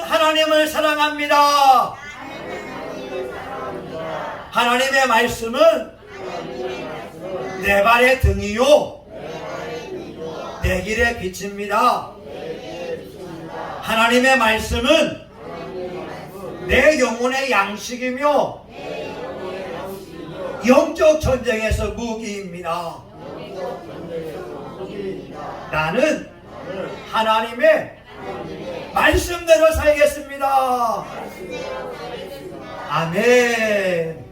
하나님을 사랑합니다. 하나님의 말씀은 내 발의 등이요 내 길의 빛입니다. 하나님의 말씀은 내 영혼의 양식이며 영적 전쟁에서 무기입니다. 나는 하나님의 말씀대로 살겠습니다. 아멘.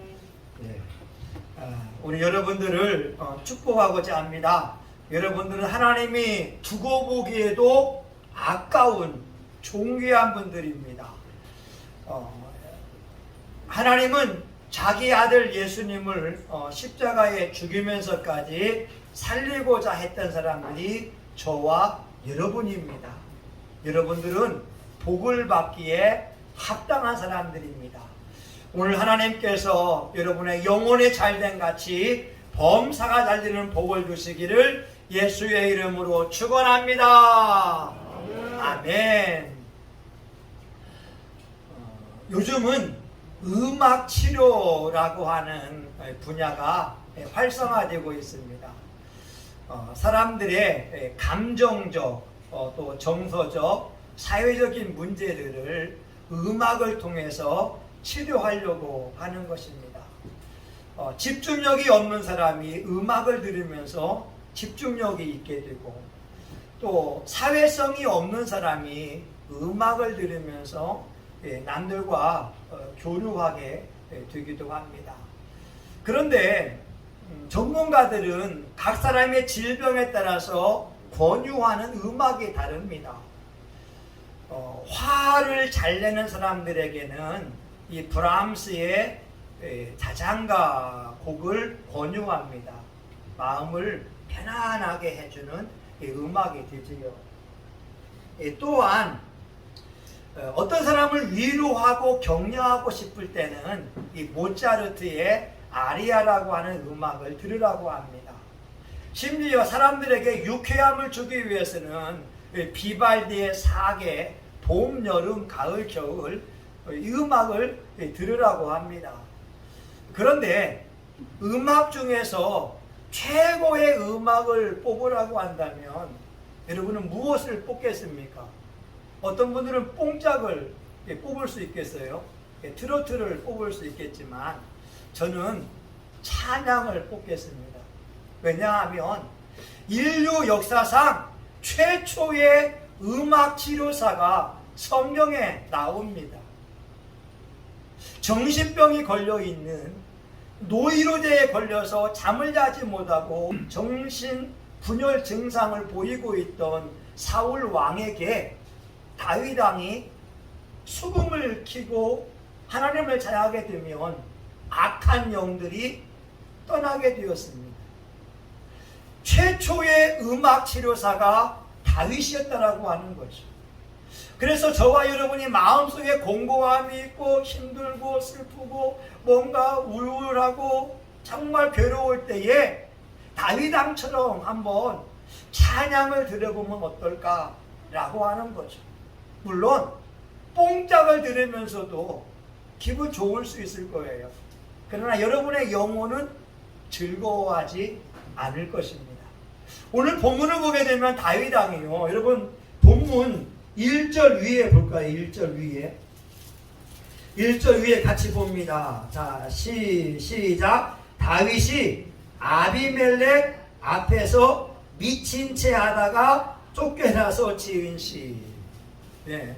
우리 여러분들을 축복하고자 합니다. 여러분들은 하나님이 두고 보기에도 아까운 존귀한 분들입니다. 하나님은 자기 아들 예수님을 십자가에 죽이면서까지 살리고자 했던 사람들이 저와 여러분입니다. 여러분들은 복을 받기에 합당한 사람들입니다. 오늘 하나님께서 여러분의 영혼이 잘된 같이 범사가 잘되는 복을 주시기를 예수의 이름으로 축원합니다. 아멘. 요즘은 음악 치료라고 하는 분야가 활성화되고 있습니다. 사람들의 감정적 또 정서적 사회적인 문제들을 음악을 통해서 치료하려고 하는 것입니다. 집중력이 없는 사람이 음악을 들으면서 집중력이 있게 되고, 또 사회성이 없는 사람이 음악을 들으면서 남들과 교류하게 되기도 합니다. 그런데 전문가들은 각 사람의 질병에 따라서 권유하는 음악이 다릅니다. 화를 잘 내는 사람들에게는 이 브람스의 자장가 곡을 권유합니다. 마음을 편안하게 해주는 음악이 되지요. 또한 어떤 사람을 위로하고 격려하고 싶을 때는 이 모차르트의 아리아라고 하는 음악을 들으라고 합니다. 심지어 사람들에게 유쾌함을 주기 위해서는 비발디의 사계, 봄, 여름, 가을, 겨울 이 음악을 들으라고 합니다. 그런데 음악 중에서 최고의 음악을 뽑으라고 한다면 여러분은 무엇을 뽑겠습니까? 어떤 분들은 뽕짝을 뽑을 수 있겠어요? 트로트를 뽑을 수 있겠지만 저는 찬양을 뽑겠습니다. 왜냐하면 인류 역사상 최초의 음악 치료사가 성경에 나옵니다. 정신병이 걸려있는 노이로제에 걸려서 잠을 자지 못하고 정신분열 증상을 보이고 있던 사울 왕에게 다윗 왕이 수금을 키고 하나님을 자하게 되면 악한 영들이 떠나게 되었습니다. 최초의 음악 치료사가 다윗이었다라고 하는 거죠. 그래서 저와 여러분이 마음속에 공고함이 있고 힘들고 슬프고 뭔가 우울하고 정말 괴로울 때에 다윗 왕처럼 한번 찬양을 들어보면 어떨까라고 하는 거죠. 물론 뽕짝을 들으면서도 기분 좋을 수 있을 거예요. 그러나 여러분의 영혼은 즐거워하지 않을 것입니다. 오늘 본문을 보게 되면 다윗 왕이요. 여러분 본문 1절 위에 볼까요? 1절 위에. 1절 위에 같이 봅니다. 자, 시작. 다윗이 아비멜렉 앞에서 미친 채 하다가 쫓겨나서 지은 시. 네.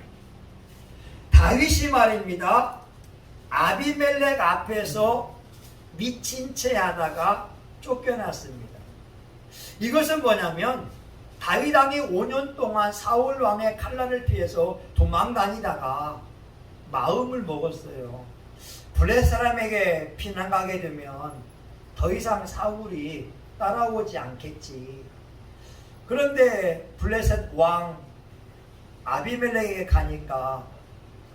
다윗이 말입니다. 아비멜렉 앞에서 미친 채 하다가 쫓겨났습니다. 이것은 뭐냐면 다윗 왕이 5년 동안 사울 왕의 칼날을 피해서 도망다니다가 마음을 먹었어요. 블레셋 사람에게 피난 가게 되면 더 이상 사울이 따라오지 않겠지. 그런데 블레셋 왕 아비멜렉에게 가니까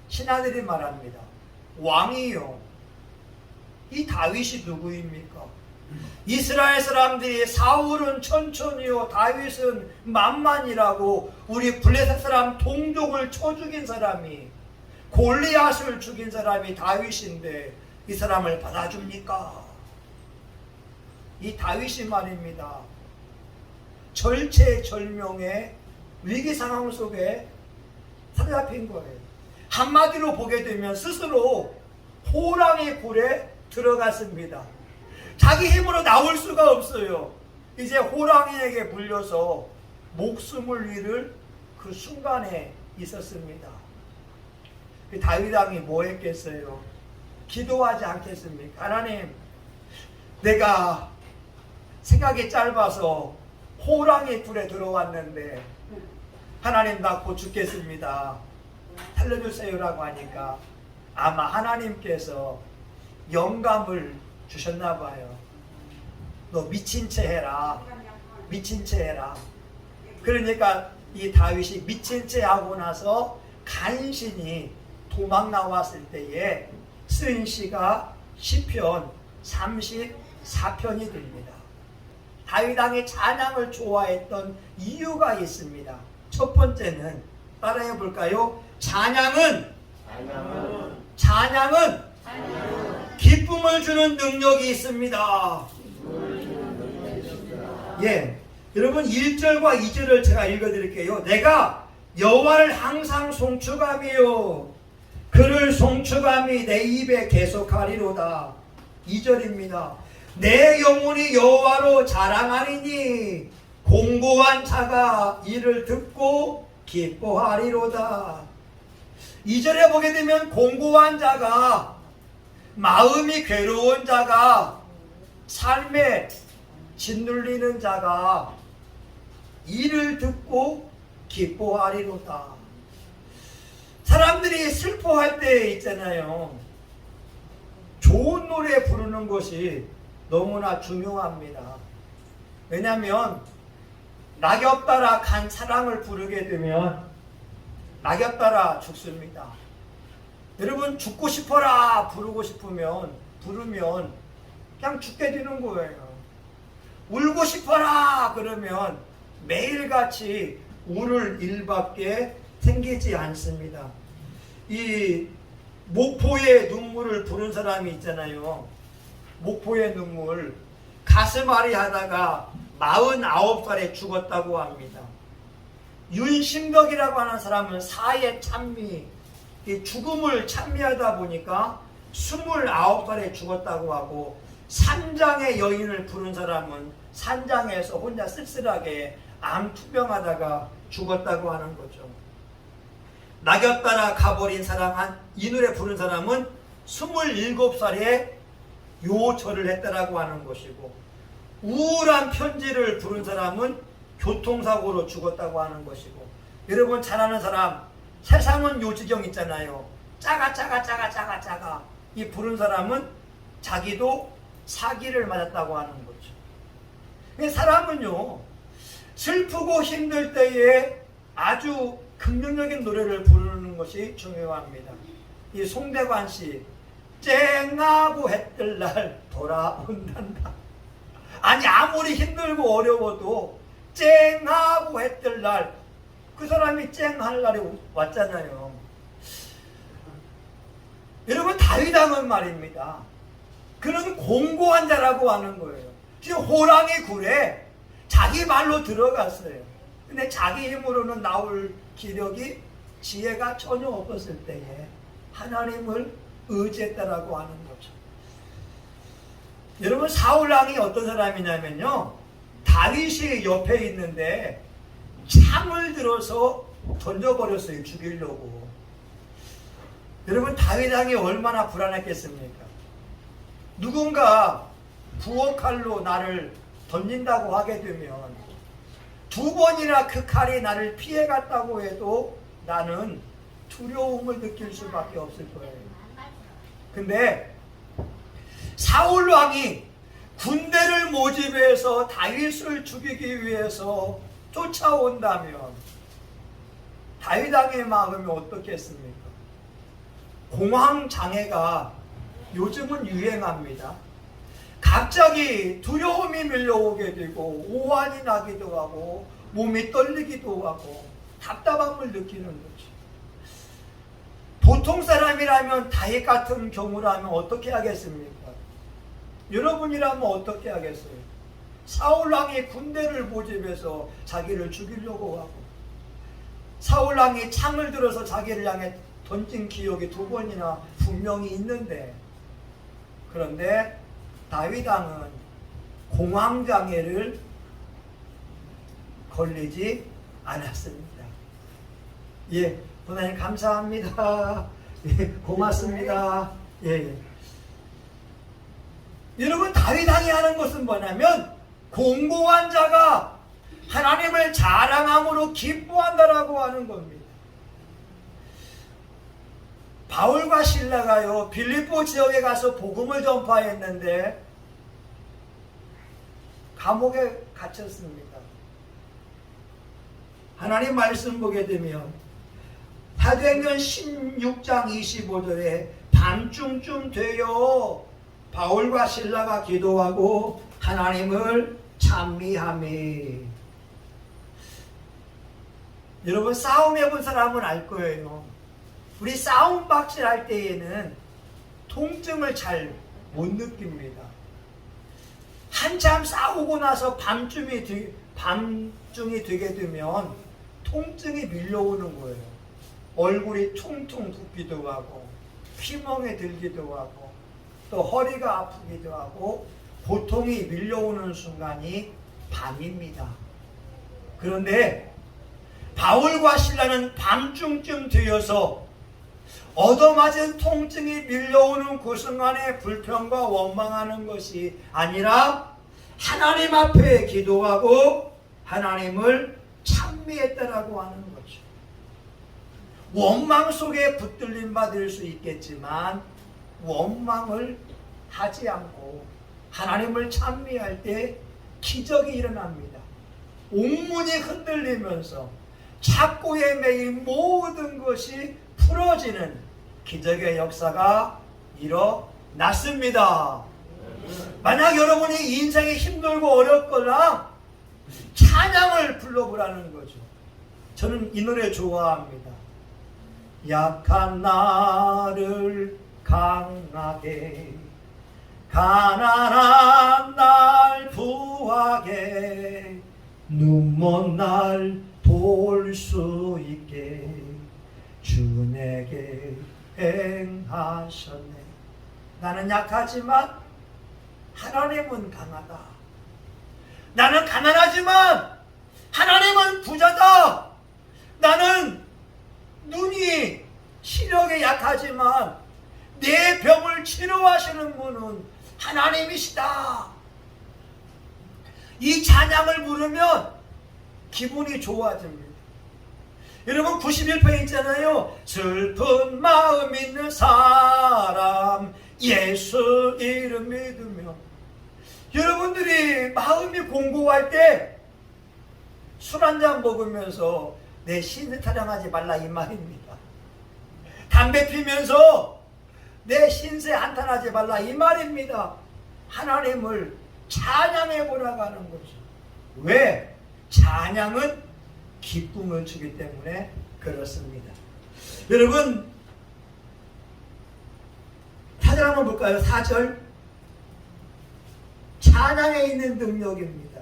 신하들이 말합니다. 왕이요, 이 다윗이 누구입니까? 이스라엘 사람들이 사울은 천천히요 다윗은 만만이라고 우리 블레셋 사람 동족을 쳐 죽인 사람이 골리앗을 죽인 사람이 다윗인데 이 사람을 받아줍니까? 이 다윗이 말입니다. 절체절명의 위기 상황 속에 사로잡힌 거예요. 한마디로 보게 되면 스스로 호랑이 굴에 들어갔습니다. 자기 힘으로 나올 수가 없어요. 이제 호랑이에게 물려서 목숨을 잃을 그 순간에 있었습니다. 다윗 왕이 뭐 했겠어요? 기도하지 않겠습니까? 하나님, 내가 생각이 짧아서 호랑이 굴에 들어왔는데 하나님 나 곧 죽겠습니다. 살려주세요라고 하니까 아마 하나님께서 영감을 주셨나 봐요. 너 미친 채 해라. 미친 채 해라. 그러니까 이 다윗이 미친 채 하고 나서 간신히 도망 나왔을 때에 쓰인 시가 시편 34편이 됩니다. 다윗 왕이 찬양을 좋아했던 이유가 있습니다. 첫 번째는 따라해 볼까요? 찬양은 기쁨을 주는 능력이 있습니다. 예, 여러분 1절과 2절을 제가 읽어드릴게요. 내가 여호와를 항상 송축하며 그를 송축함이 내 입에 계속하리로다. 2절입니다. 내 영혼이 여호와로 자랑하리니 공고한 자가 이를 듣고 기뻐하리로다. 2절에 보게 되면 공고한 자가, 마음이 괴로운 자가, 삶에 짓눌리는 자가 이를 듣고 기뻐하리로다. 사람들이 슬퍼할 때 있잖아요. 좋은 노래 부르는 것이 너무나 중요합니다. 왜냐하면 낙엽 따라 간 사랑을 부르게 되면 낙엽 따라 죽습니다. 여러분 죽고 싶어라 부르고 싶으면 부르면 그냥 죽게 되는 거예요. 울고 싶어라 그러면 매일같이 울을 일밖에 생기지 않습니다. 이 목포의 눈물을 부른 사람이 있잖아요. 목포의 눈물, 가슴앓이 하다가 49살에 죽었다고 합니다. 윤심덕이라고 하는 사람은 사회 찬미, 이 죽음을 찬미하다 보니까 29살에 죽었다고 하고, 산장의 여인을 부른 사람은 산장에서 혼자 쓸쓸하게 암투병하다가 죽었다고 하는 거죠. 낙엽 따라 가버린 사람, 이 노래 부른 사람은 27살에 요절을 했다라고 하는 것이고, 우울한 편지를 부른 사람은 교통사고로 죽었다고 하는 것이고, 여러분 잘 아는 사람, 세상은 요지경 있잖아요. 짜가 이 부른 사람은 자기도 사기를 맞았다고 하는 거죠. 사람은요, 슬프고 힘들 때에 아주 긍정적인 노래를 부르는 것이 중요합니다. 이 송대관 씨, 쨍하고 해뜰 날 돌아온단다. 아니 아무리 힘들고 어려워도 쨍하고 해뜰 날, 그 사람이 쨍할 날이 왔잖아요. 여러분 다윗 왕은 말입니다, 그는 공고한 자라고 하는 거예요. 지금 호랑이 굴에 자기 말로 들어갔어요. 근데 자기 힘으로는 나올 기력이, 지혜가 전혀 없었을 때에 하나님을 의지했다라고 하는 거죠. 여러분 사울 왕이 어떤 사람이냐면요, 다윗이 옆에 있는데 창을 들어서 던져버렸어요. 죽이려고. 여러분 다윗 왕이 얼마나 불안했겠습니까? 누군가 부엌칼로 나를 던진다고 하게 되면 2번이나 그 칼이 나를 피해갔다고 해도 나는 두려움을 느낄 수밖에 없을 거예요. 근데 사울 왕이 군대를 모집해서 다윗을 죽이기 위해서 쫓아온다면 다윗 왕의 마음이 어떻겠습니까? 공황장애가 요즘은 유행합니다. 갑자기 두려움이 밀려오게 되고 오한이 나기도 하고 몸이 떨리기도 하고 답답함을 느끼는 거죠. 보통 사람이라면 다윗 같은 경우라면 어떻게 하겠습니까? 여러분이라면 어떻게 하겠어요? 사울왕이 군대를 모집해서 자기를 죽이려고 하고, 사울왕이 창을 들어서 자기를 향해 던진 기억이 2번이나 분명히 있는데, 그런데 다윗 왕은 공황장애를 걸리지 않았습니다. 예, 하나님 감사합니다. 예, 고맙습니다. 예. 여러분, 다윗 왕이 하는 것은 뭐냐면 공고한 자가 하나님을 자랑함으로 기뻐한다라고 하는 겁니다. 바울과 실라가요, 빌립보 지역에 가서 복음을 전파했는데 감옥에 갇혔습니다. 하나님 말씀 보게 되면 사도행전 16장 25절에 밤중쯤 되어 바울과 실라가 기도하고 하나님을 찬미하며. 여러분, 싸움 해본 사람은 알 거예요. 우리 싸움 박질할 때에는 통증을 잘 못 느낍니다. 한참 싸우고 나서 밤중이 되게 되면 통증이 밀려오는 거예요. 얼굴이 퉁퉁 붓기도 하고, 피멍에 들기도 하고, 또 허리가 아프기도 하고, 고통이 밀려오는 순간이 밤입니다. 그런데 바울과 실라는 밤중쯤 되어서 얻어맞은 통증이 밀려오는 그 순간에 불평과 원망하는 것이 아니라 하나님 앞에 기도하고 하나님을 찬미했다라고 하는 거죠. 원망 속에 붙들림 받을 수 있겠지만 원망을 하지 않고 하나님을 찬미할 때 기적이 일어납니다. 옥문이 흔들리면서 착고에 매인 모든 것이 풀어지는 기적의 역사가 일어났습니다. 만약 여러분이 인생이 힘들고 어렵거나 찬양을 불러보라는 거죠. 저는 이 노래 좋아합니다. 약한 나를 강하게, 가난한 날 부하게, 눈먼 날 볼 수 있게 주 내게 행하셨네. 나는 약하지만 하나님은 강하다. 나는 가난하지만 하나님은 부자다. 나는 눈이 시력에 약하지만 내 병을 치료하시는 분은 하나님이시다. 이 찬양을 부르면 기분이 좋아집니다. 여러분, 91편 있잖아요. 슬픈 마음 있는 사람 예수 이름 믿으며. 여러분들이 마음이 공고할 때 술 한잔 먹으면서 내 신세 타령하지 말라 이 말입니다. 담배 피면서 내 신세 한탄하지 말라 이 말입니다. 하나님을 찬양해 보라고 하는 거죠. 왜? 찬양은 기쁨을 주기 때문에 그렇습니다. 여러분, 4절 한번 볼까요? 4절. 찬양에 있는 능력입니다.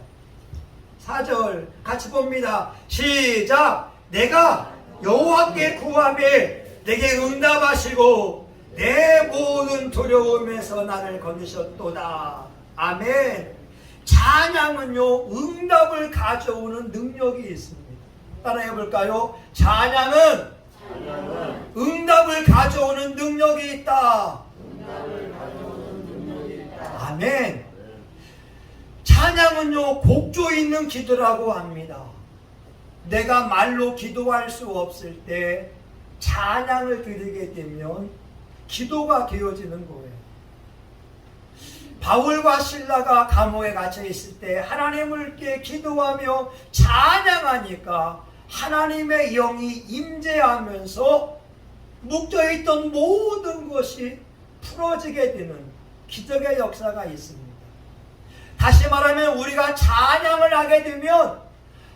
4절 같이 봅니다. 시작. 내가 여호와께 구하매 내게 응답하시고 내 모든 두려움에서 나를 건지셨도다. 아멘. 찬양은요, 응답을 가져오는 능력이 있습니다. 따라해 볼까요? 찬양은 응답을 가져오는 능력이 있다. 아멘. 찬양은요, 곡조 있는 기도라고 합니다. 내가 말로 기도할 수 없을 때 찬양을 드리게 되면 기도가 되어지는 거예요. 바울과 실라가 감옥에 갇혀 있을 때 하나님을 기도하며 찬양하니까 하나님의 영이 임재하면서 묶여있던 모든 것이 풀어지게 되는 기적의 역사가 있습니다. 다시 말하면 우리가 찬양을 하게 되면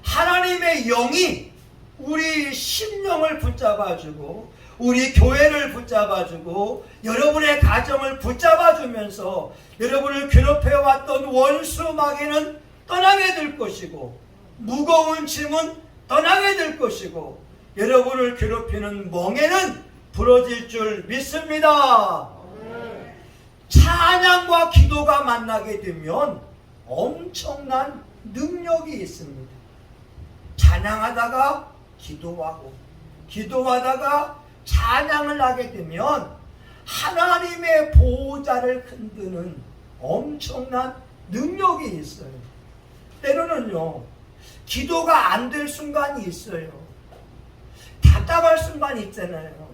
하나님의 영이 우리 심령을 붙잡아주고 우리 교회를 붙잡아주고 여러분의 가정을 붙잡아주면서 여러분을 괴롭혀왔던 원수 마귀는 떠나게 될 것이고 무거운 짐은 떠나게 될 것이고 여러분을 괴롭히는 멍에는 부러질 줄 믿습니다. 찬양과 기도가 만나게 되면 엄청난 능력이 있습니다. 찬양하다가 기도하고 기도하다가 찬양을 하게 되면 하나님의 보호자를 흔드는 엄청난 능력이 있어요. 때로는요, 기도가 안 될 순간이 있어요. 답답할 순간이 있잖아요.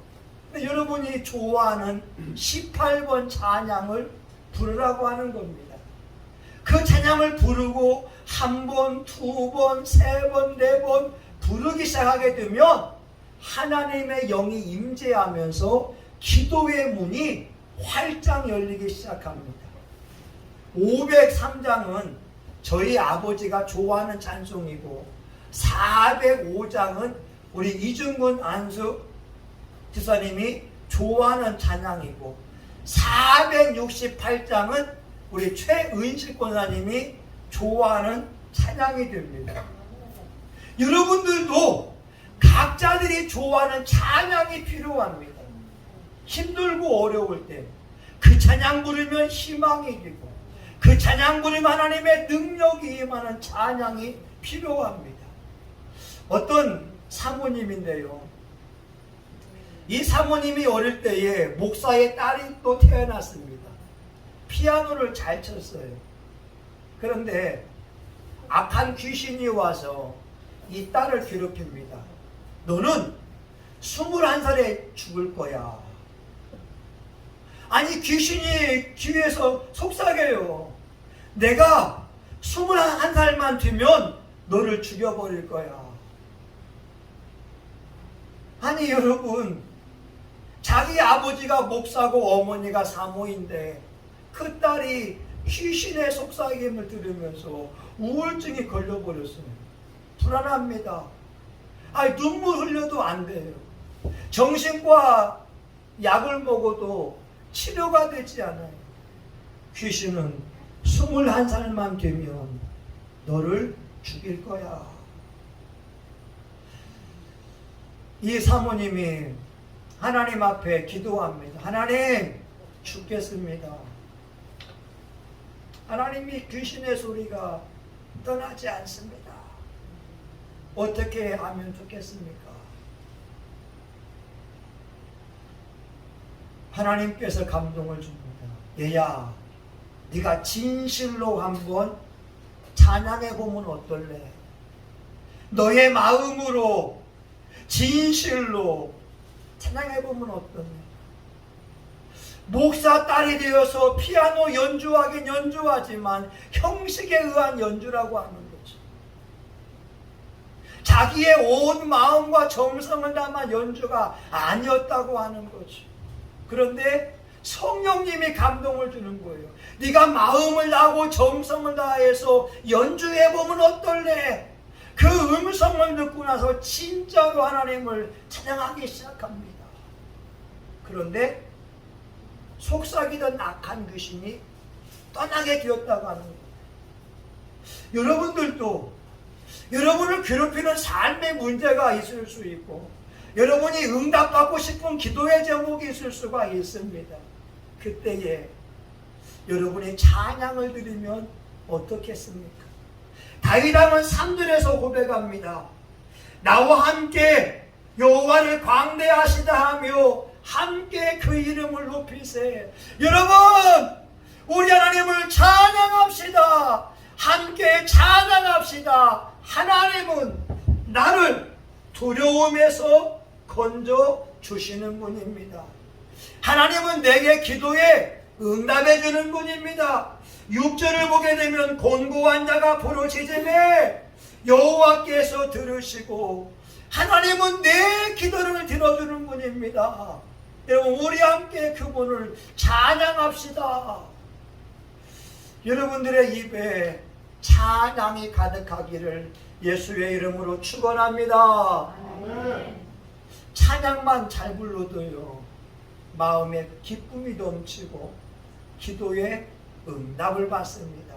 여러분이 좋아하는 18번 찬양을 부르라고 하는 겁니다. 그 찬양을 부르고 한 번, 두 번, 세 번, 네 번 부르기 시작하게 되면 하나님의 영이 임재하면서 기도의 문이 활짝 열리기 시작합니다. 503장은 저희 아버지가 좋아하는 찬송이고 405장은 우리 이중근 안수 지사님이 좋아하는 찬양이고 468장은 우리 최은실 권사님이 좋아하는 찬양이 됩니다. 여러분들도 각자들이 좋아하는 찬양이 필요합니다. 힘들고 어려울 때 그 찬양 부르면 희망이 되고 그 찬양 부르면 하나님의 능력이 임하는 찬양이 필요합니다. 어떤 사모님인데요, 이 사모님이 어릴 때에 목사의 딸이 또 태어났습니다. 피아노를 잘 쳤어요. 그런데 악한 귀신이 와서 이 딸을 괴롭힙니다. 너는 21살에 죽을 거야. 아니, 귀신이 귀에서 속삭여요. 내가 21살만 되면 너를 죽여버릴 거야. 아니, 여러분, 자기 아버지가 목사고 어머니가 사모인데 그 딸이 귀신의 속삭임을 들으면서 우울증이 걸려버렸어요. 불안합니다. 아니, 눈물 흘려도 안 돼요. 정신과 약을 먹어도 치료가 되지 않아요. 귀신은 21살만 되면 너를 죽일 거야. 이 사모님이 하나님 앞에 기도합니다. 하나님, 죽겠습니다. 하나님이 귀신의 소리가 떠나지 않습니다. 어떻게 하면 좋겠습니까? 하나님께서 감동을 줍니다. 얘야, 네가 진실로 한번 찬양해 보면 어떨래? 너의 마음으로 진실로 찬양해 보면 어떠냐? 목사 딸이 되어서 피아노 연주하긴 연주하지만 형식에 의한 연주라고 하는 거죠. 자기의 온 마음과 정성을 담은 연주가 아니었다고 하는 거죠. 그런데 성령님이 감동을 주는 거예요. 네가 마음을 다하고 정성을 다해서 연주해 보면 어떨래? 그 음성을 듣고 나서 진짜로 하나님을 찬양하기 시작합니다. 그런데 속삭이던 악한 귀신이 떠나게 되었다고 하는 거예요. 여러분들도 여러분을 괴롭히는 삶의 문제가 있을 수 있고 여러분이 응답받고 싶은 기도의 제목이 있을 수가 있습니다. 그때에 여러분이 찬양을 드리면 어떻겠습니까? 다윗 왕은 3절에서 고백합니다. 나와 함께 여호와를 광대하시다 하며 함께 그 이름을 높이세. 여러분, 우리 하나님을 찬양합시다. 함께 찬양합시다. 하나님은 나를 두려움에서 건져 주시는 분입니다. 하나님은 내게 기도에 응답해 주는 분입니다. 6절을 보게 되면 곤고한 자가 부르짖음에 여호와께서 들으시고 하나님은 내 기도를 들어주는 분입니다. 여러분, 우리 함께 그분을 찬양합시다. 여러분들의 입에 찬양이 가득하기를 예수의 이름으로 축원합니다. 찬양만 잘 불러도요 마음에 기쁨이 넘치고 기도에 응답을 받습니다.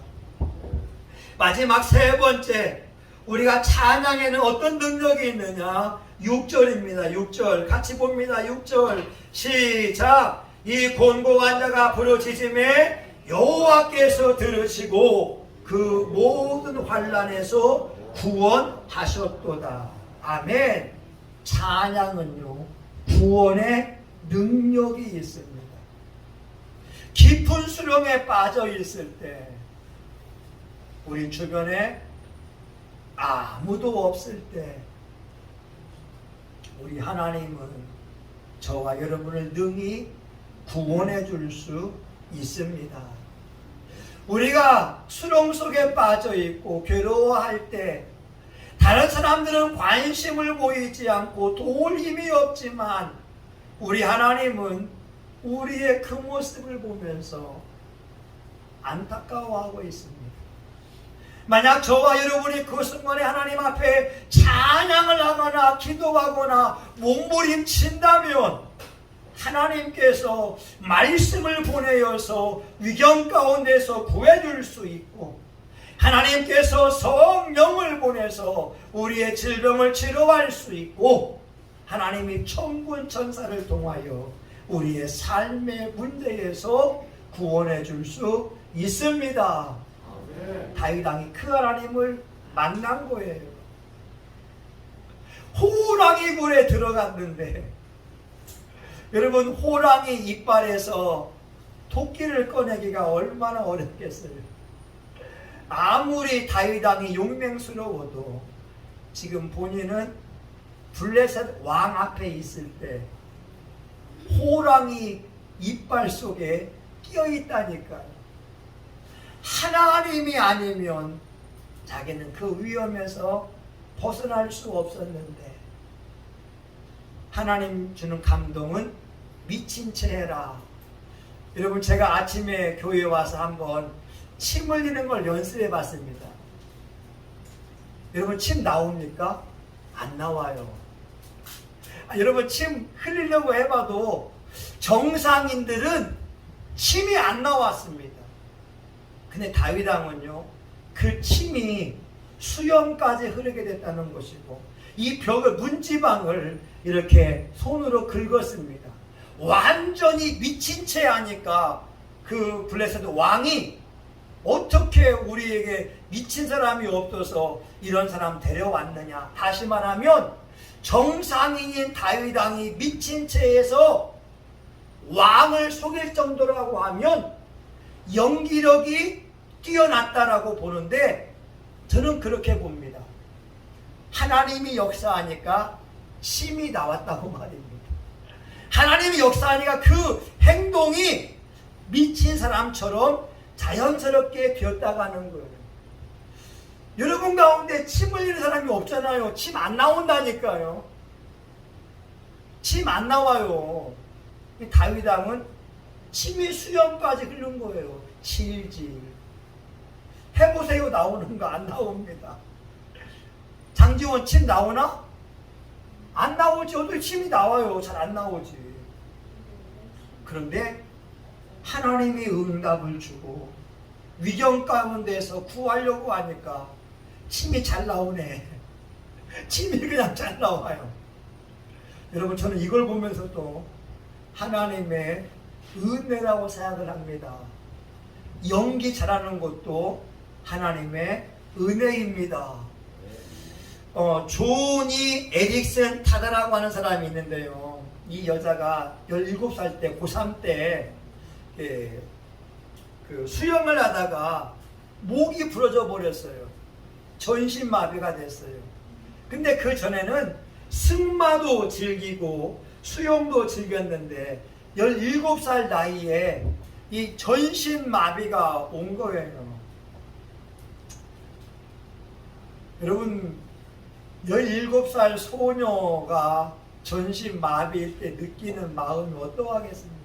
마지막 세 번째, 우리가 찬양에는 어떤 능력이 있느냐? 6절입니다. 6절 같이 봅니다. 6절 시작. 이 곤고한 자가 부르짖음에 여호와께서 들으시고 그 모든 환난에서 구원하셨도다. 아멘. 찬양은요 구원의 능력이 있습니다. 깊은 수렁에 빠져 있을 때 우리 주변에 아무도 없을 때 우리 하나님은 저와 여러분을 능히 구원해 줄 수 있습니다. 우리가 수렁 속에 빠져 있고 괴로워할 때 다른 사람들은 관심을 보이지 않고 도울 힘이 없지만 우리 하나님은 우리의 그 모습을 보면서 안타까워하고 있습니다. 만약 저와 여러분이 그 순간에 하나님 앞에 찬양을 하거나 기도하거나 몸부림친다면 하나님께서 말씀을 보내어서 위경 가운데서 구해줄 수 있고 하나님께서 성령을 보내서 우리의 질병을 치료할 수 있고 하나님이 천군 천사를 통하여 우리의 삶의 문제에서 구원해 줄 수 있습니다. 다윗 왕이 그 하나님을 만난 거예요. 호랑이 굴에 들어갔는데 여러분 호랑이 이빨에서 토끼를 꺼내기가 얼마나 어렵겠어요. 아무리 다윗 왕이 용맹스러워도 지금 본인은 블레셋 왕 앞에 있을 때 호랑이 이빨 속에 끼어 있다니까요. 하나님이 아니면 자기는 그 위험에서 벗어날 수 없었는데 하나님 주는 감동은 미친 채 해라. 여러분 제가 아침에 교회에 와서 한번 침 흘리는 걸 연습해 봤습니다. 여러분 침 나옵니까? 안 나와요. 여러분 침 흘리려고 해봐도 정상인들은 침이 안 나왔습니다. 근데 다윗 왕은요 그 침이 수염까지 흐르게 됐다는 것이고 이 벽을 문지방을 이렇게 손으로 긁었습니다. 완전히 미친 채 하니까 그 블레셋 왕이 어떻게 우리에게 미친 사람이 없어서 이런 사람 데려왔느냐. 다시 말하면 정상인인 다윗 왕이 미친 채에서 왕을 속일 정도라고 하면 연기력이 뛰어났다라고 보는데 저는 그렇게 봅니다. 하나님이 역사하니까 침이 나왔다고 말입니다. 하나님이 역사하니까 그 행동이 미친 사람처럼 자연스럽게 되었다가는 거예요. 여러분 가운데 침 흘리는 사람이 없잖아요. 침 안 나온다니까요. 침 안 나와요. 다윗 왕은 침이 수염까지 흐른 거예요. 질질. 해보세요. 나오는 거 안 나옵니다. 장지원 침 나오나? 안 나오지. 어떻게 침이 나와요. 잘 안 나오지. 그런데 하나님이 응답을 주고 위경 가운데서 구하려고 하니까 침이 잘 나오네. 침이 그냥 잘 나와요. 여러분 저는 이걸 보면서도 하나님의 은혜라고 생각을 합니다. 연기 잘하는 것도 하나님의 은혜입니다. 조니 에릭슨 타다라고 하는 사람이 있는데요. 이 여자가 17살 때 고3 때 그 수영을 하다가 목이 부러져 버렸어요. 전신마비가 됐어요. 근데 그 전에는 승마도 즐기고 수영도 즐겼는데 17살 나이에 이 전신마비가 온 거예요. 여러분 17살 소녀가 전신마비일 때 느끼는 마음이 어떠하겠습니까?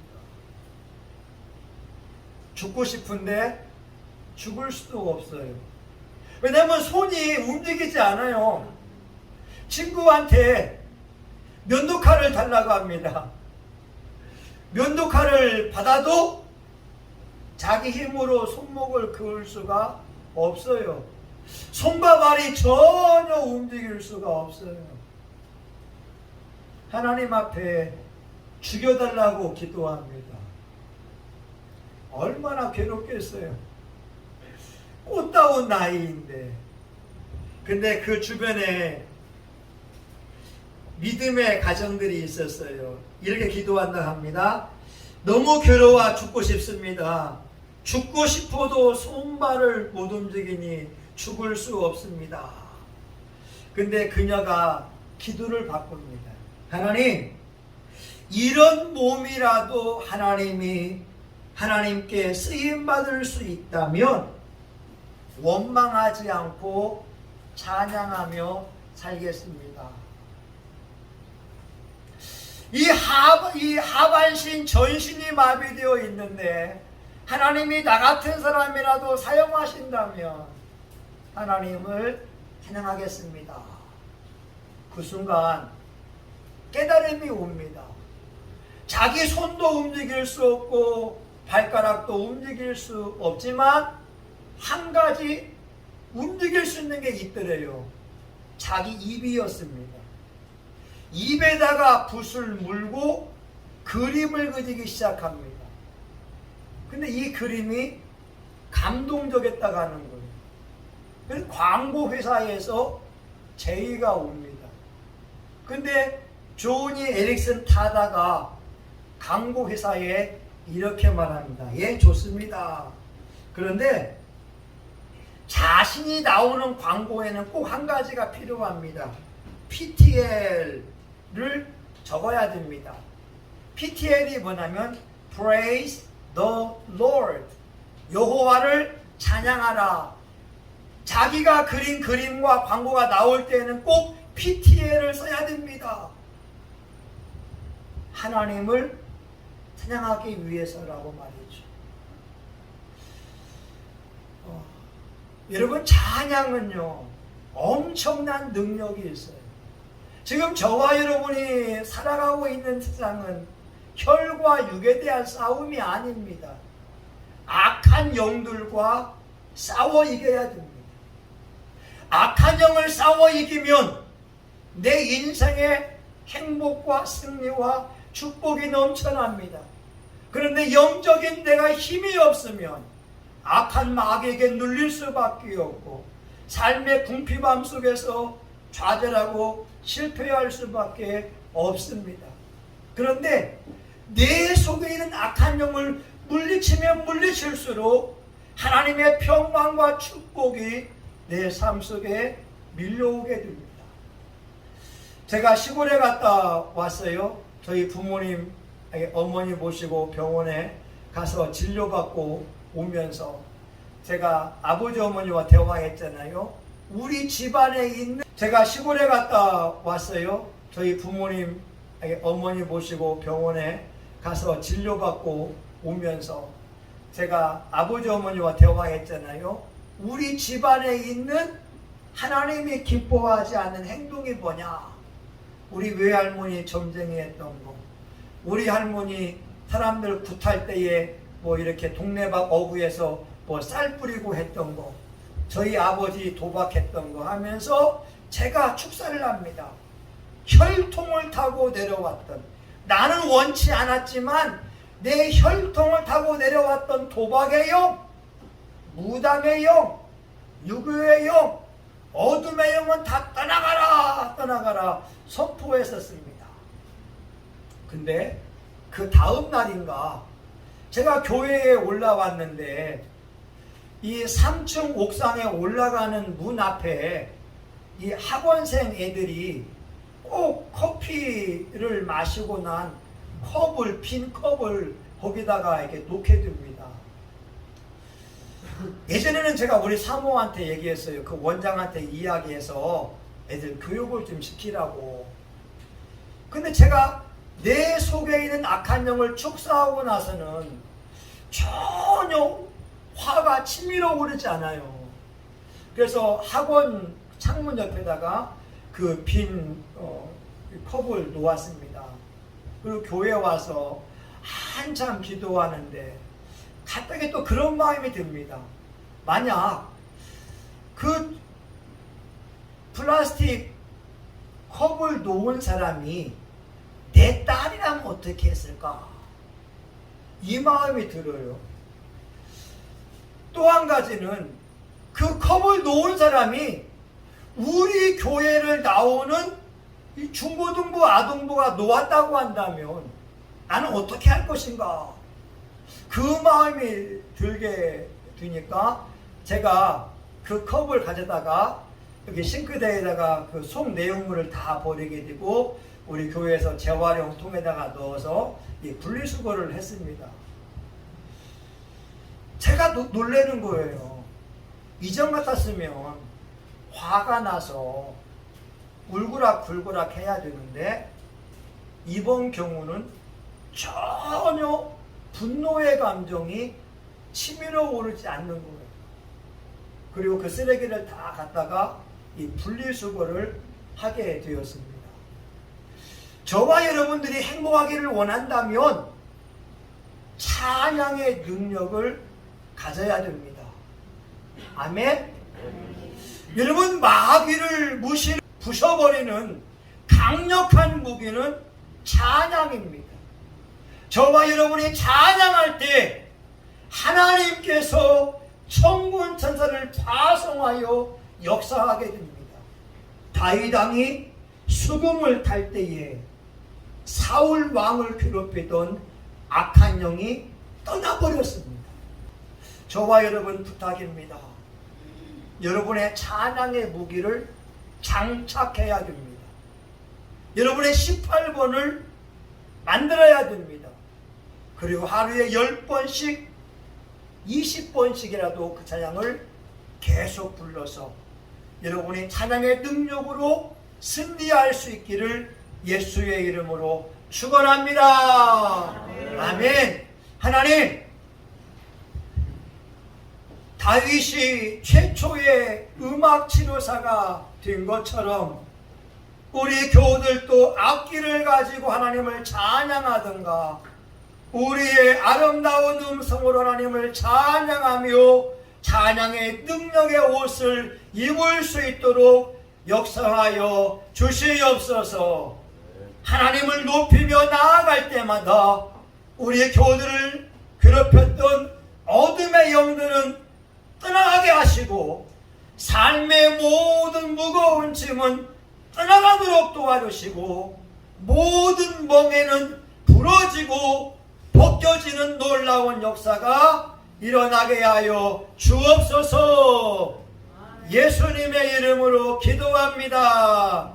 죽고 싶은데 죽을 수도 없어요. 왜냐하면 손이 움직이지 않아요. 친구한테 면도칼을 달라고 합니다. 면도칼을 받아도 자기 힘으로 손목을 그을 수가 없어요. 손과 발이 전혀 움직일 수가 없어요. 하나님 앞에 죽여달라고 기도합니다. 얼마나 괴롭겠어요. 꽃다운 나이인데. 근데 그 주변에 믿음의 가정들이 있었어요. 이렇게 기도한다 합니다. 너무 괴로워 죽고 싶습니다. 죽고 싶어도 손발을 못 움직이니 죽을 수 없습니다. 근데 그녀가 기도를 바꿉니다. 하나님, 이런 몸이라도 하나님께 쓰임받을 수 있다면 원망하지 않고 찬양하며 살겠습니다. 이 하반신 전신이 마비되어 있는데 하나님이 나 같은 사람이라도 사용하신다면 하나님을 찬양하겠습니다. 그 순간 깨달음이 옵니다. 자기 손도 움직일 수 없고 발가락도 움직일 수 없지만 한 가지 움직일 수 있는 게 있더래요. 자기 입이었습니다. 입에다가 붓을 물고 그림을 그리기 시작합니다. 근데 이 그림이 감동적이었다고 하는 거예요. 그래서 광고 회사에서 제의가 옵니다. 근데 조니 에릭슨 타다가 광고 회사에 이렇게 말합니다. 예, 좋습니다. 그런데 자신이 나오는 광고에는 꼭 한 가지가 필요합니다. PTL을 적어야 됩니다. PTL이 뭐냐면 Praise the Lord, 여호와를 찬양하라. 자기가 그린 그림과 광고가 나올 때는 꼭 PTL을 써야 됩니다. 하나님을 찬양하기 위해서라고 말이죠. 여러분, 찬양은요 엄청난 능력이 있어요. 지금 저와 여러분이 살아가고 있는 세상은 혈과 육에 대한 싸움이 아닙니다. 악한 영들과 싸워 이겨야 됩니다. 악한 영을 싸워 이기면 내 인생에 행복과 승리와 축복이 넘쳐납니다. 그런데 영적인 내가 힘이 없으면 악한 마귀에게 눌릴 수밖에 없고 삶의 궁핍함 속에서 좌절하고 실패할 수밖에 없습니다. 그런데 내 속에 있는 악한 영을 물리치면 물리칠수록 하나님의 평강과 축복이 내 삶 속에 밀려오게 됩니다. 제가 시골에 갔다 왔어요. 저희 부모님, 어머니 모시고 병원에 가서 진료받고 오면서 제가 아버지 어머니와 대화했잖아요. 우리 집안에 있는, 제가 시골에 갔다 왔어요. 저희 부모님, 어머니 모시고 병원에 가서 진료받고 오면서 제가 아버지 어머니와 대화했잖아요. 우리 집안에 있는 하나님이 기뻐하지 않는 행동이 뭐냐? 우리 외할머니 점쟁이 했던 거, 우리 할머니 사람들 굿할 때에 뭐 이렇게 동네방 어구에서 뭐 쌀 뿌리고 했던 거, 저희 아버지 도박했던 거 하면서 제가 축사를 합니다. 혈통을 타고 내려왔던, 나는 원치 않았지만 내 혈통을 타고 내려왔던 도박의 영, 무당의 영, 유교의 영, 어둠의 영은 다 떠나가라 떠나가라 선포했었습니다. 근데 그 다음 날인가 제가 교회에 올라왔는데 이 3층 옥상에 올라가는 문 앞에 이 학원생 애들이 꼭 커피를 마시고 난 컵을, 빈 컵을 거기다가 이렇게 놓게 됩니다. 예전에는 제가 우리 사모한테 얘기했어요. 그 원장한테 이야기해서 애들 교육을 좀 시키라고. 근데 제가 내 속에 있는 악한 영을 축사하고 나서는 전혀 화가 치밀어 오르지 않아요. 그래서 학원 창문 옆에다가 그 빈 컵을 놓았습니다. 그리고 교회 와서 한참 기도하는데 갑자기 또 그런 마음이 듭니다. 만약 그 플라스틱 컵을 놓은 사람이 내 딸이라면 어떻게 했을까? 이 마음이 들어요. 또 한 가지는 그 컵을 놓은 사람이 우리 교회를 나오는 이 중고등부, 아동부가 놓았다고 한다면 나는 어떻게 할 것인가? 그 마음이 들게 되니까 제가 그 컵을 가져다가 여기 싱크대에다가 그 속 내용물을 다 버리게 되고 우리 교회에서 재활용 통에다가 넣어서 이 분리수거를 했습니다. 제가 놀라는 거예요. 이전 같았으면 화가 나서 울그락불그락 해야 되는데 이번 경우는 전혀 분노의 감정이 치밀어 오르지 않는 거예요. 그리고 그 쓰레기를 다 갖다가 이 분리수거를 하게 되었습니다. 저와 여러분들이 행복하기를 원한다면 찬양의 능력을 가져야 됩니다. 아멘? 여러분, 마귀를 부셔버리는 강력한 무기는 찬양입니다. 저와 여러분이 찬양할 때 하나님께서 천군 천사를 파송하여 역사하게 됩니다. 다윗 왕이 수금을 탈 때에 사울 왕을 괴롭히던 악한 영이 떠나버렸습니다. 저와 여러분 부탁입니다. 여러분의 찬양의 무기를 장착해야 됩니다. 여러분의 18번을 만들어야 됩니다. 그리고 하루에 10번씩 20번씩이라도 그 찬양을 계속 불러서 여러분이 찬양의 능력으로 승리할 수 있기를 예수의 이름으로 축원합니다. 아멘. 하나님, 다윗이 최초의 음악 치료사가 된 것처럼 우리 교우들도 악기를 가지고 하나님을 찬양하든가 우리의 아름다운 음성으로 하나님을 찬양하며 찬양의 능력의 옷을 입을 수 있도록 역사하여 주시옵소서. 하나님을 높이며 나아갈 때마다 우리의 교우들을 괴롭혔던 어둠의 영들은 떠나가게 하시고 삶의 모든 무거운 짐은 떠나가도록 도와주시고 모든 멍에는 부러지고 벗겨지는 놀라운 역사가 일어나게 하여 주옵소서. 예수님의 이름으로 기도합니다.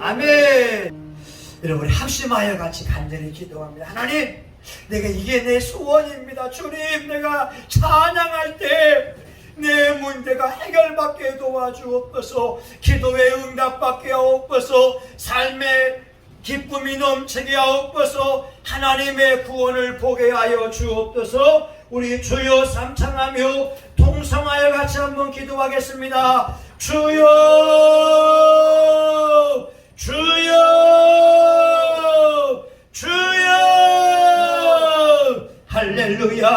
아멘. 여러분 합심하여 같이 간절히 기도합니다. 하나님, 내가 이게 내 소원입니다. 주님, 내가 찬양할 때 내 문제가 해결받게 도와주옵소서. 기도의 응답받게 하옵소서. 삶의 기쁨이 넘치게 하옵소서. 하나님의 구원을 보게 하여 주옵소서. 우리 주여 삼창하며 통성하여 같이 한번 기도하겠습니다. 주여, 주여, 주여. 할렐루야.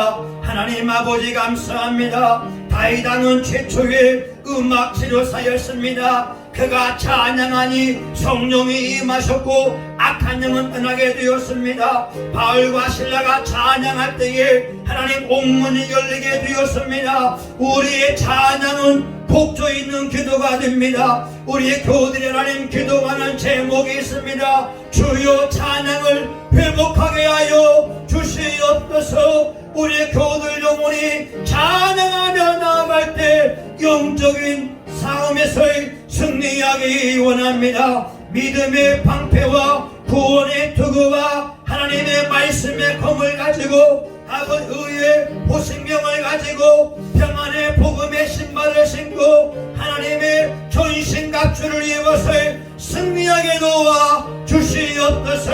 하나님 아버지 감사합니다. 다윗 왕은 최초의 음악 치료사였습니다. 그가 찬양하니 성령이 임하셨고 악한 영은 떠나게 되었습니다. 바울과 실라가 찬양할 때에 하나님 옥문이 열리게 되었습니다. 우리의 찬양은 복조 있는 기도가 됩니다. 우리의 교우들이 하나님 기도하는 제목이 있습니다. 주여 찬양을 회복하게 하여 주시옵소서. 우리의 교우들 영혼이 찬양하며 나아갈 때 영적인 싸움에서의 승리하기 원합니다. 믿음의 방패와 구원의 투구와 하나님의 말씀의 검을 가지고 악은 의의 보신경을 가지고 평안의 복음의 신발을 신고 하나님의 전신갑주를 입어서 승리하게 도와 주시옵소서.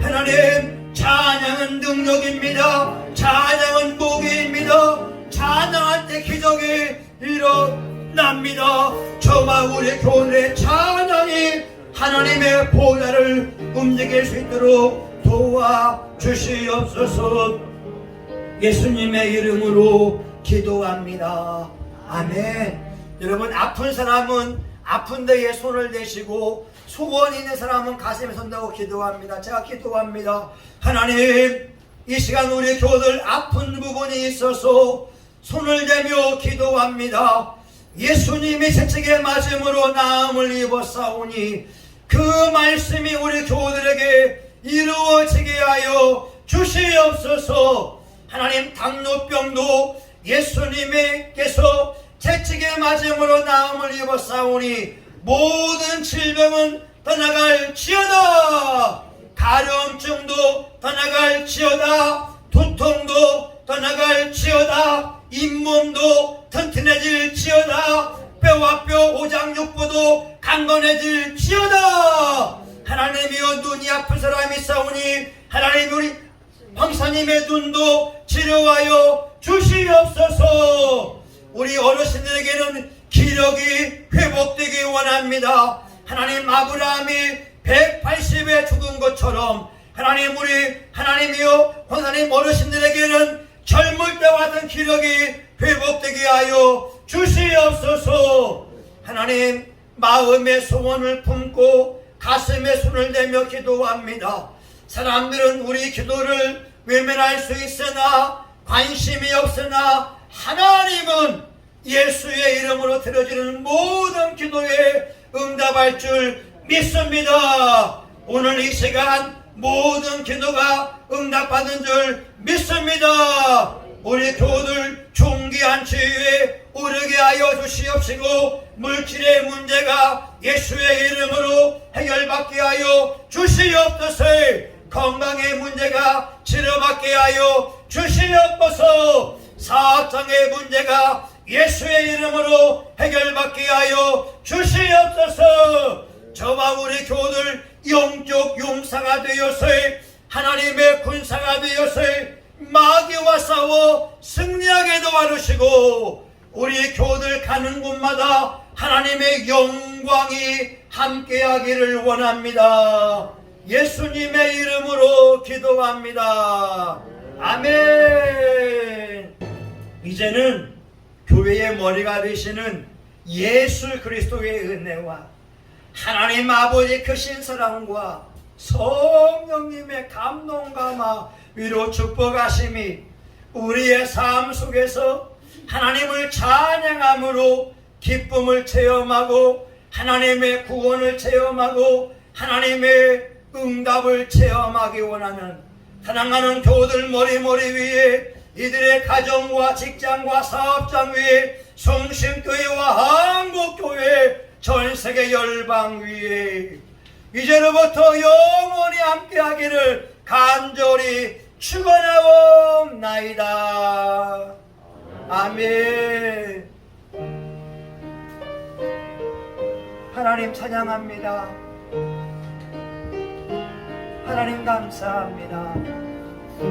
하나님, 찬양은 능력입니다. 찬양은 무기입니다. 찬양할 때 기적이 일어납니다. 저와 우리 교회의 찬양이 하나님의 보좌를 움직일 수 있도록 도와주시옵소서. 예수님의 이름으로 기도합니다. 아멘. 여러분, 아픈 사람은 아픈 데에 손을 대시고 소원 있는 사람은 가슴에 손다고 기도합니다. 제가 기도합니다. 하나님, 이 시간 우리 교우들 아픈 부분이 있어서 손을 대며 기도합니다. 예수님이 채찍에 맞음으로 나음을 입었사오니 그 말씀이 우리 교우들에게 이루어지게 하여 주시옵소서. 하나님, 당뇨병도 예수님께서 채찍에 맞음으로 나음을 입었사오니 모든 질병은 떠나갈지어다. 가려움증도 떠나갈지어다. 두통도 떠나갈지어다. 잇몸도 튼튼해질지어다. 뼈와 뼈 오장육부도 강건해질지어다. 하나님이여, 눈이 아픈 사람이 있사오니 하나님, 우리 황사님의 눈도 치료하여 주시옵소서. 우리 어르신들에게는 기력이 회복되기 원합니다. 하나님, 아브라함이 180에 죽은 것처럼 하나님, 우리 하나님이여 황사님 어르신들에게는 젊을 때와 같은 기력이 회복되게 하여 주시옵소서. 하나님, 마음의 소원을 품고 가슴에 손을 대며 기도합니다. 사람들은 우리 기도를 외면할 수 있으나 관심이 없으나 하나님은 예수의 이름으로 드려지는 모든 기도에 응답할 줄 믿습니다. 오늘 이 시간 모든 기도가 응답받은 줄 믿습니다. 우리 교우들 존귀한 지위에 오르게 하여 주시옵시고 물질의 문제가 예수의 이름으로 해결받게 하여 주시옵소서. 건강의 문제가 치료받게 하여 주시옵소서. 사업장의 문제가 예수의 이름으로 해결받게 하여 주시옵소서. 저와 우리 교우들 영적 용사가 되어서 하나님의 군사가 되어서 마귀와 싸워 승리하게 도와주시고 우리 교우들 가는 곳마다 하나님의 영광이 함께하기를 원합니다. 예수님의 이름으로 기도합니다. 아멘. 이제는 교회의 머리가 되시는 예수 그리스도의 은혜와 하나님 아버지 크신 사랑과 성령님의 감동감화 위로 축복하심이 우리의 삶 속에서 하나님을 찬양함으로 기쁨을 체험하고 하나님의 구원을 체험하고 하나님의 응답을 체험하기 원하는 사랑하는 교우들 머리 위에 이들의 가정과 직장과 사업장 위에 성심교회와 한국교회 전세계 열방 위에 이제로부터 영원히 함께하기를 간절히 축원하옵나이다. 아멘. 하나님 찬양합니다. 하나님 감사합니다.